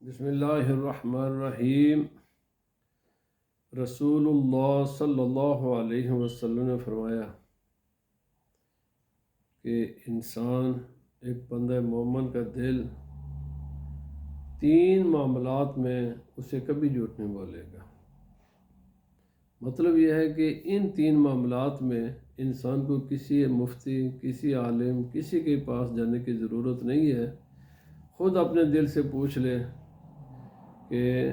بسم اللہ الرحمن الرحیم۔ رسول اللہ صلی اللہ علیہ وسلم نے فرمایا کہ انسان ایک بندہ مومن کا دل 3 معاملات میں اسے کبھی جھوٹ نہیں بولے گا۔ مطلب یہ ہے کہ ان 3 معاملات میں انسان کو کسی مفتی، کسی عالم، کسی کے پاس جانے کی ضرورت نہیں ہے، خود اپنے دل سے پوچھ لے کہ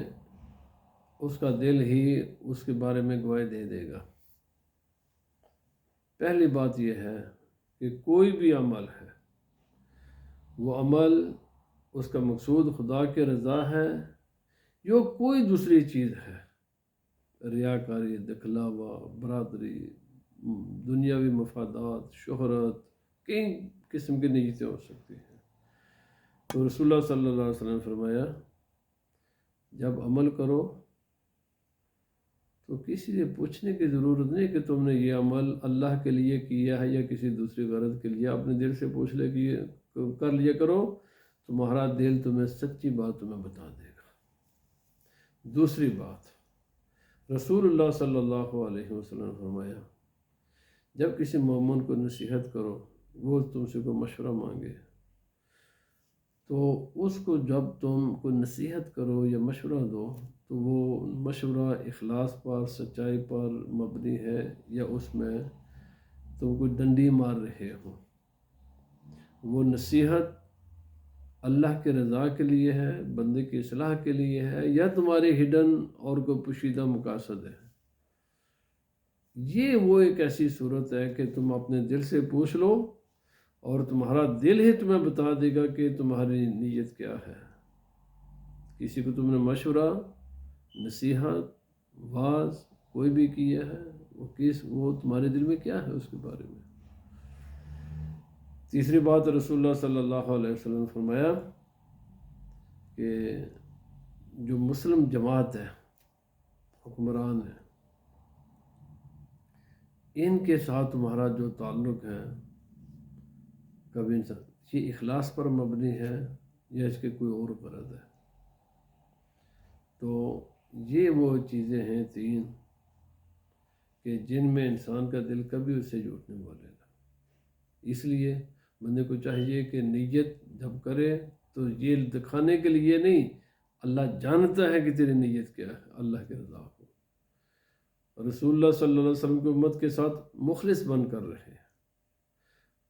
اس کا دل ہی اس کے بارے میں گواہی دے دے گا۔ پہلی بات یہ ہے کہ کوئی بھی عمل ہے، وہ عمل اس کا مقصود خدا کی رضا ہے یا کوئی دوسری چیز ہے، ریاکاری، دکھلاوا، برادری، دنیاوی مفادات، شہرت، کئی قسم کی نیتیں ہو سکتی ہیں۔ تو رسول اللہ صلی اللہ علیہ وسلم نے فرمایا جب عمل کرو تو کسی سے پوچھنے کی ضرورت نہیں کہ تم نے یہ عمل اللہ کے لیے کیا ہے یا کسی دوسری غرض کے لیے، اپنے دل سے پوچھ لے کہ یہ کر لیا کرو، تمہارا دل تمہیں سچی بات تمہیں بتا دے گا۔ دوسری بات، رسول اللہ صلی اللہ علیہ وسلم نے فرمایا جب کسی مومن کو نصیحت کرو، وہ تم سے کوئی مشورہ مانگے تو اس کو جب تم کو نصیحت کرو یا مشورہ دو تو وہ مشورہ اخلاص پر، سچائی پر مبنی ہے یا اس میں تم کو ڈنڈی مار رہے ہو۔ وہ نصیحت اللہ کے رضا کے لیے ہے، بندے کی اصلاح کے لیے ہے، یا تمہاری ہڈن اور کوئی پوشیدہ مقاصد ہے۔ یہ وہ ایک ایسی صورت ہے کہ تم اپنے دل سے پوچھ لو اور تمہارا دل ہی تمہیں بتا دے گا کہ تمہاری نیت کیا ہے۔ کسی کو تم نے مشورہ، نصیحت، واعظ کوئی بھی کیا ہے، وہ تمہارے دل میں کیا ہے اس کے بارے میں۔ تیسری بات، رسول اللہ صلی اللہ علیہ وسلم نے فرمایا کہ جو مسلم جماعت ہے، حکمران ہے، ان کے ساتھ تمہارا جو تعلق ہے کبھی انسان یہ اخلاص پر مبنی ہے یا اس کے کوئی اور غرض ہے۔ تو یہ وہ چیزیں ہیں 3 کہ جن میں انسان کا دل کبھی اسے جھوٹ نہیں بولے گا۔ اس لیے بندے کو چاہیے کہ نیت جب کرے تو یہ دکھانے کے لیے نہیں، اللہ جانتا ہے کہ تیری نیت کیا ہے، اللہ کی رضا ہو۔ رسول اللہ صلی اللہ علیہ وسلم کی امت کے ساتھ مخلص بن کر رہے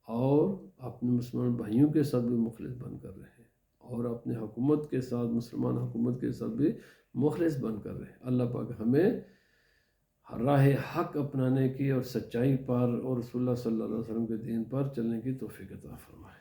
اور اپنے مسلمان بھائیوں کے ساتھ بھی مخلص بن کر رہے اور اپنے حکومت کے ساتھ، مسلمان حکومت کے ساتھ بھی مخلص بن کر رہے۔ اللہ پاک ہمیں راہ حق اپنانے کی اور سچائی پر اور رسول اللہ صلی اللہ علیہ وسلم کے دین پر چلنے کی توفیق عطا فرمائے۔